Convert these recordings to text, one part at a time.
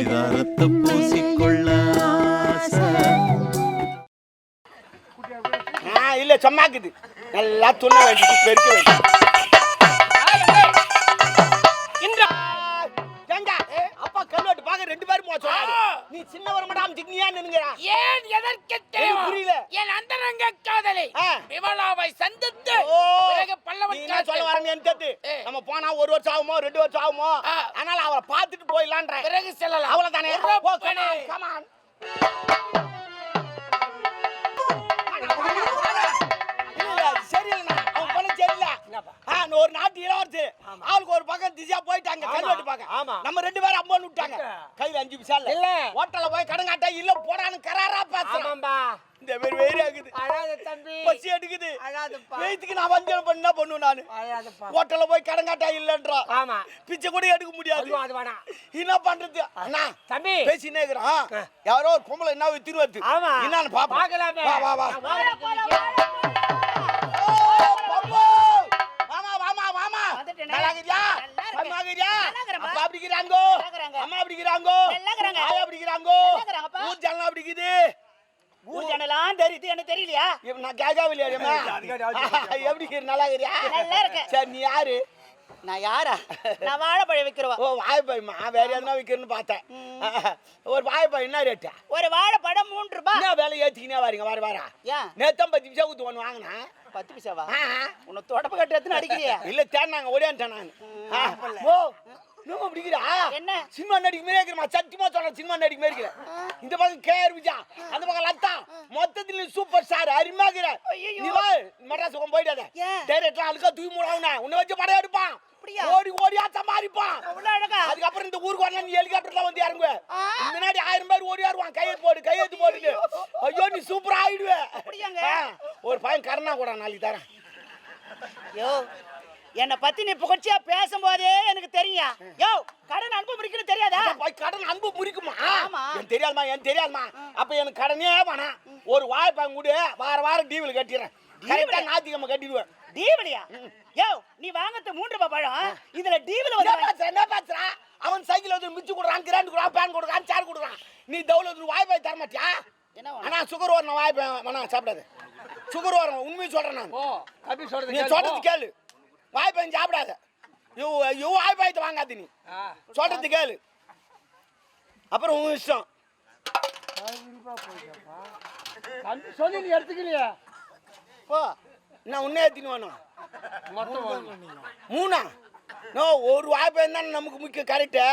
பரிதாரத்தை பூசிக்கொள்ள இல்ல சொன்னாக்குது நல்லா துண்ண வேண்டியது பெருக்க வேண்டியது. அப்பா கல்வெட்டு பாக்க 2 பேரும் சொன்னாரு. நீ சின்னவர் மடாம் ஜிக்னியா நின்னுங்கறா. ஏன் எதற்கு தெரியும்? புரியல. என் அந்தரங்க காதலை விமலாவை சந்தித்து பிறகு பல்லவன் நீ என்ன சொல்ல வரேன்னு தெரியாது. நம்ம போனா 1 வருஷம் ஆகுமோ 2 வருஷம் ஆகுமோ. அதனால அவளை பார்த்துட்டு போயிடலாம்ன்ற. பிறகு செல்லலாம். அவ்வளவுதானே. Come on. ஒரு நாட்டு இளவரசு ஆளுக்கு ஒரு பக்கம் திசையா போயிட்டாங்க கல்வெட்டு பார்க்க. நம்ம 2 பேரும் அம்மன் விட்டாங்க. கையில 5 பைசா இல்ல. ஹோட்டல்ல போய் கடன் காட்டா இல்ல போடான்னு கராரா பேசுறான்பா. இந்த பேர் வேற ஆகுது. அழாத தம்பி. பசி எடுக்குது. அழாதப்பா. வெயித்துக்கு நான் வஞ்சனை பண்ணா பண்ணுவேன் நானு. அழாதப்பா. ஹோட்டல்ல போய் கடன் காட்டா இல்லன்றா. ஆமா. பிச்சை கூட எடுக்க முடியாது. அது வேணாம். என்ன பண்றது? அண்ணா தம்பி பேசினே இருக்கறான். யாரோ ஒரு பொம்பளை என்ன வித்துரு வருது. என்னன்னு பாப்போம். பார்க்கலாமே. வா வா வா. ஊர் ஜனலாம் தெரியுது என்ன தெரியலையா? நான் கேட்கவில்லையா? எப்படி நல்லா இருக்கிறியா? நல்லா இருக்கேன். சரி நீ யாரு? நான் யாரா? நான் வாழைப்பழம் விற்கிறவா. ஓ வாழைப்பழமா? வேற எதுனா விற்கிறேன்னு பார்த்தேன். ஒரு வாழைப்பழம் என்ன ரேட்டு? ஒரு வாழைப்பழம் 3 ரூபாய். என்ன வேலை ஏத்திக்கினே வரீங்க? வர வரா நேத்தம் 10 பைசா ஊத்து ஒன்று வாங்கினா 10 பைசாவா? உன்னை தொடப்ப கட்டு எடுத்துன்னு அடிக்கிறியா? இல்ல தேடினாங்க ஓடியான்ட்டேன் நான். ஓ நம்ம பிடிக்கிறா என்ன சினிமா நடிக்க மாதிரி இருக்கிறமா? சத்தியமா சொல்றேன் சினிமா நடிக்க மாதிரி இருக்கிற. இந்த பக்கம் கேஆர் விஜயா, அந்த பக்கம் லதா, மொத்தத்துல சூப்பர் ஸ்டார் அருமையா இருக்கிற. நீ வா மெட்ராஸ் போயிடாத. டைரக்டர் அழுக்கா தூக்கி மூடாவுனா உன்னை வச்சு படம் எடுப்பான். ஓடி ஓடியா சமாளிப்பான். அதுக்கப்புறம் இந்த ஊருக்கு வரலாம் நீ ஹெலிகாப்டர்ல வந்து இறங்குவ. முன்னாடி 1000 பேர் ஓடி வருவான். கையெழுத்து போட்டு ஐயோ நீ சூப்பரா ஆயிடுவே. ஒரு பையன் கருணா கூட நாளைக்கு தரேன். யோ என்னை பத்தி நீ புகழ்ச்சியா பேசும்போதே எனக்கு தெரியும். யோ கடன் அன்பு முறிக்கணும் தெரியாதா? கடன் அன்பு முறிக்குமா? எனக்கு தெரியாதுமா. அப்ப எனக்கு கடனே வேணாம். ஒரு வாய்ப்பாங்க கூட வாரம் டிவில கட்டிடுறேன். கரெக்டா ஞாயிற்றுக்கிழமை கட்டிடுவேன். டிவிலியா? யோ நீ வாங்கறது 3 ரூபாய் பழம் இதுல டிவில என்ன பேசுறா? அவன் சைக்கிள் வந்து மிச்சு கொடுறான், கிராண்ட் கொடுறான், பேன் கொடுறான், சேர் கொடுறான். நீ தௌலத்து வாய்ப்பாய் தர மாட்டியா? ஆனா சுகர் வரணும் வாய்ப்பாய் வேணாம் சாப்பிடாது. சுகர் வரணும் உண்மையை சொல்றேன் நான். நீ சொல்றது கேளு. வாய்ப்பாய் சாப்பிடாத. வாய்ப்பாயத்தை வாங்காது. நீ சொல்றது கேளு. அப்புறம் உன் இஷ்டம். சொல்லி நீ எடுத்துக்கலையா? போ நான் உன்னே ஏத்தின்னு வேணும். 3 நோ ஒரு வாய்ப்பாய் தான் நமக்கு முக்கியம். கரெக்டு.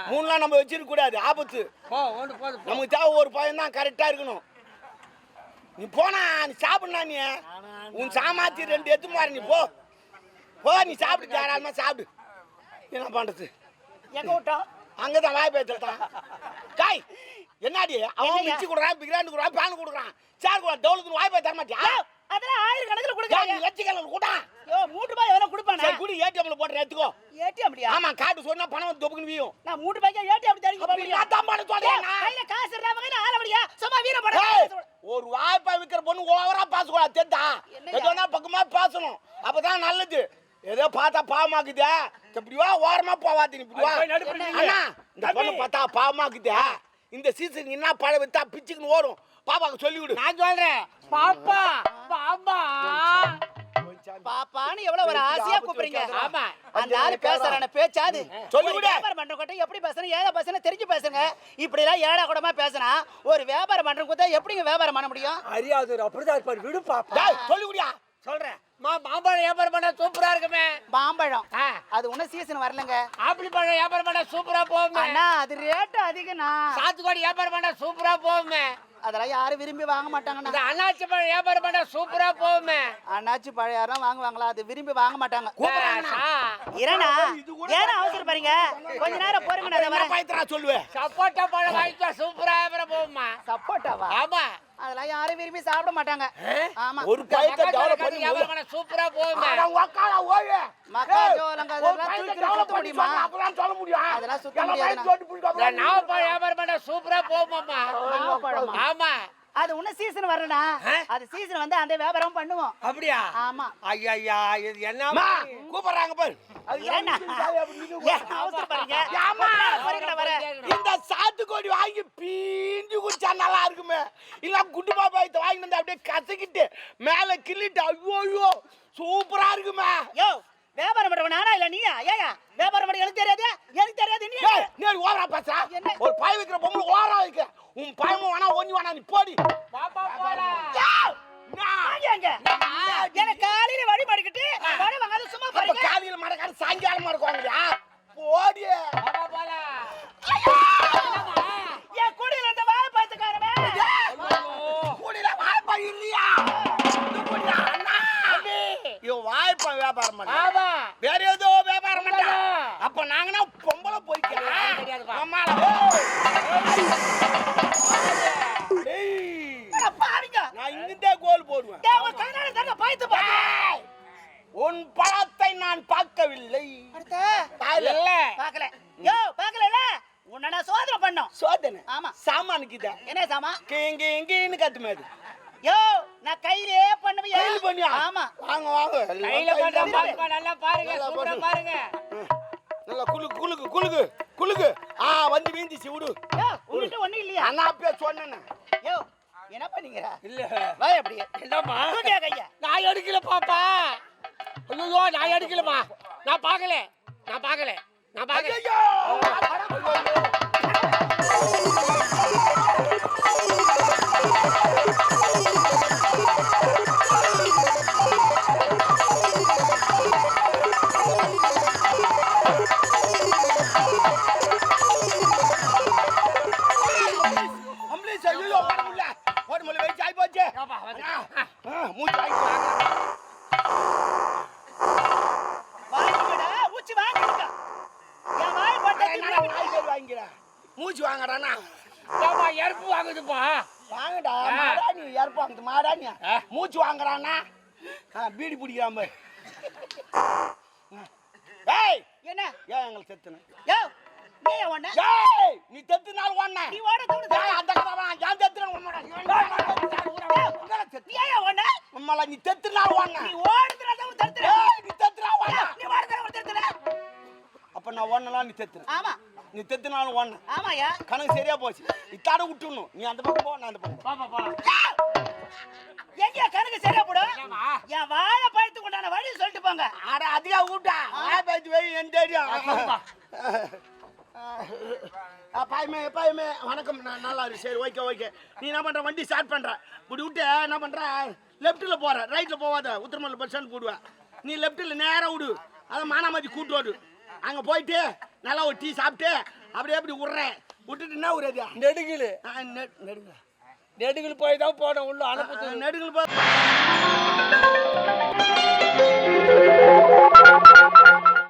3லாம் நம்ம வச்சிருக்க கூடாது. ஆபத்து. நமக்கு தேவை ஒரு பையன் தான் கரெக்டா இருக்கணும். நீ போனா நீ சாப்பிடனா நீ உன் சாமாத்தி 2 எடுத்து மாறு. நீ போ நீ சாப்பிட்டு தாராளமா சாப்பிடு. என்ன பண்றது? எங்க விட்டோம்? அங்கதான் வாய்ப்பாய் தான். காய் என்னடி அவன் மிச்சி கொடுறான், பிகிராண்டு கொடுறான், பேன் கொடுறான், சேர் கொடுறான். தௌலத்துக்கு வாய்ப்பாய் தர மாட்டியா? அதெல்லாம் 1000 கணக்குல கொடுக்குறாங்க. லட்சக்கணக்கில் கூட 3 ரூபாய் எவன கொடுப்பானே? சரி குடி ஏடிஎம்ல போட்டு எடுத்துக்கோ. ஏடிஎம்டியா? ஆமா கார்டு சொன்னா பணம் வந்து தொப்புக்குன்னு வீயும். நான் 3 ரூபாய்க்கு ஏடிஎம் தரீங்க போறீங்க. நான் தான் பணம் சொல்றேன். கையில காசு இல்ல மகனே ஆளவடியா சும்மா வீர போட. ஒரு வாய்ப்பாய் விக்கிற பொண்ணு ஓவரா பேசக்கூடாது தெரியுதா? எதனா பக்கமா பேசணும். அப்பதான் நல்லது. ஏதோ பார்த்தா பாவமாக்குதே இப்படி வா ஓரமா போவாது. நீ இப்படி வா அண்ணா இந்த பொண்ணு பார்த்தா பாவமாக்குதே. இந்த சீசன் என்ன பழம் வித்தா பிச்சுக்குன்னு ஓடும். பாப்பாக்கு சொல்லி விடு. நான் சொல்றேன் பாப்பா பாப்பா பாப்பான்னு எவ்வளவு ஒரு ஆசையா கூப்பிடுறீங்க. ஆமா அந்த ஆளு பேசுறான பேச்சாது சொல்லி விடு. வியாபாரம் பண்ற கிட்ட எப்படி பேசணும் ஏதா பேசணும் தெரிஞ்சு பேசுங்க. இப்படி எல்லாம் ஏடா கூடமா பேசினா ஒரு வியாபாரம் பண்ற கூட எப்படிங்க வியாபாரம் பண்ண முடியும்? அறியாது அப்படிதான் இருப்பாரு. விடு பாப்பா சொல்லி விடியா. சொல்றேன் மாம்பழம் வியாபாரம் பண்ணா சூப்பரா இருக்குமே. மாம்பழம் அது ஒன்னும் சீசன் வரலங்க. ஆப்பிள் பழம் வியாபாரம் பண்ணா சூப்பரா போகுமே. அண்ணா அது ரேட் அதிகம்னா. சாத்துக்குடி வியாபாரம் பண்ணா சூப்பரா போகுமே. அதெல்லாம் யாரும் விரும்பி வாங்க மாட்டாங்க. அண்ணாச்சி பழம் வியாபாரம் பண்ணா சூப்பரா போகுமே. அண்ணாச்சி பழம் யாரும் வாங்குவாங்களா? அது விரும்பி வாங்க மாட்டாங்க. ஏன்னா ஏன்னா அவசரம் பாருங்க கொஞ்ச நேரம் போறீங்க. நான் வரேன் சொல்லுவேன். சப்போட்டா பழம் வாங்கிட்டா சூப்பரா வியாபாரம் போகுமா? சப்போட்டாவா? ஆமா அதெல்லாம் யாரும் விரும்பி சாப்பிட மாட்டாங்க. ஆமா ஒரு பழத்தை டெவலப் பண்ணி வியாபாரம் பண்ணா சூப்பரா போகுமே. அட வக்கால ஓயே மக்காச்சோளங்க அதெல்லாம் தூக்கி சுத்த முடியுமா? அப்பலாம் சொல்ல முடியும். அதெல்லாம் சுத்த முடியாது. நாவப்பழம் வியாபாரம் பண்ணா சூப்பரா போகுமாமா. நாவப்பழம் ஆமா அது உன்ன சீசன் வரலனா அது சீசன் வந்து அந்த வியாபாரம் பண்ணுவோம். அப்படியே ஆமா. ஐயா இது என்னமா கூப்பிடுறாங்க பாரு. அது என்ன அவசர பாருங்க. ஆமா வரீங்க வர இந்த சாத்து என்னடி ஓவரா பேசுற ஒரு பாய் வைக்கிற பொம்பளை ஓவரா வைக்கிற உன் பயமும் வேணா ஒண்ணி வேணா நீ போடி பாப்பா போலாம் எனக்கு காலையில வழி மடிக்கிட்டு வழி வாங்காத சும்மா பாருங்க காலையில மடக்காத சாயங்காலமா இருக்குவாங்கயா போடி பாப்பா போலாம் என் குடியில இந்த வாழை பாத்துக்காரமே குடியில வாழைப்பா இல்லையா வாய்ப்பா வியாபாரம் பண்ண ஆமா வேற ஏதோ வியாபாரம் பண்ண அப்ப நாங்கன்னா பொம்பளை போய்க்கலாம் நான் இங்கிட்டே கோல் போடுவேன் உன் பழத்தை நான் பார்க்கவில்லை உன்ன சோதனை பண்ணோம் சோதனை ஆமா சாமானுக்கு இத என்ன சாமா கிங்க இங்கன்னு கத்துமாது யோ நான் கையிலே பண்ணுவியா கையில பண்ணியா ஆமா வாங்க வாங்க கையில பண்ற பாப்பா நல்லா பாருங்க சூப்பரா பாருங்க நல்லா குலுகு வந்து வீந்திச்சு விடு யோ உன்கிட்ட ஒண்ணு இல்லையா நான் அப்பவே சொன்னேனே யோ என்ன பண்ணீங்க இல்ல வா அப்படியே என்னம்மா தூக்கியா கையா நான் எடுக்கல பாப்பா ஐயோ நான் எடுக்கலமா நான் பார்க்கல ஐயோ மூச்சு வாங்கறானா பாப்பா எர்ப்பு வாங்குதுப்பா வாங்கடா மாடா நீ எர்ப்பு வாங்குது மாடா நீ மூச்சு வாங்கறானா பீடி பிடிக்காம ஏய் என்ன ஏன் எங்களை செத்துன ஏய் நீ ஓடுன ஏய் நீ செத்துனால ஓடுன நீ ஓட தூடு அந்த கறவா நான் செத்துன உன்னோட உங்கள செத்து ஏய் ஓடுன உம்மல நீ செத்துனால ஓடுன நீ ஓடுறத தான் தடுத்துற ஏய் நீ செத்துறா ஓடுன நீ ஓடுறத தடுத்துற அப்ப நான் ஓடுனலாம் நீ செத்துற ஆமா நீ தெத்துனாலும் ஓடுன ஆமாயா கணக்கு சரியா போச்சு இத்தாட விட்டுணும் நீ அந்த பக்கம் போ நான் அந்த பக்கம் பாப்பா போலாம் எங்க கணக்கு சரியா போடு என் வாழை பழத்துக்கு உண்டான வழி சொல்லிட்டு போங்க அட அதிகா கூட்டா வாழை பழத்து வை என் தெரியும் பாயமே வணக்கம் நல்லா இருக்கு சரி ஓகே நீ என்ன பண்ற வண்டி ஸ்டார்ட் பண்ற இப்படி விட்டு என்ன பண்ற லெஃப்ட்ல போற ரைட்ல போவாத உத்தரமல்ல பஸ் ஸ்டாண்ட் போடுவ நீ லெஃப்ட்ல நேரா விடு அதை மானாமதி கூட்டு ஓடு அங்க போயிட்டு நல்லா ஒரு டீ சாப்பிட்டு அப்படியே அப்படி விடுறேன் விட்டுட்டு என்ன ஒரு நெடுகில் போய் தான் போனோம் உள்ள அனுப்புது நெடுகில் போய்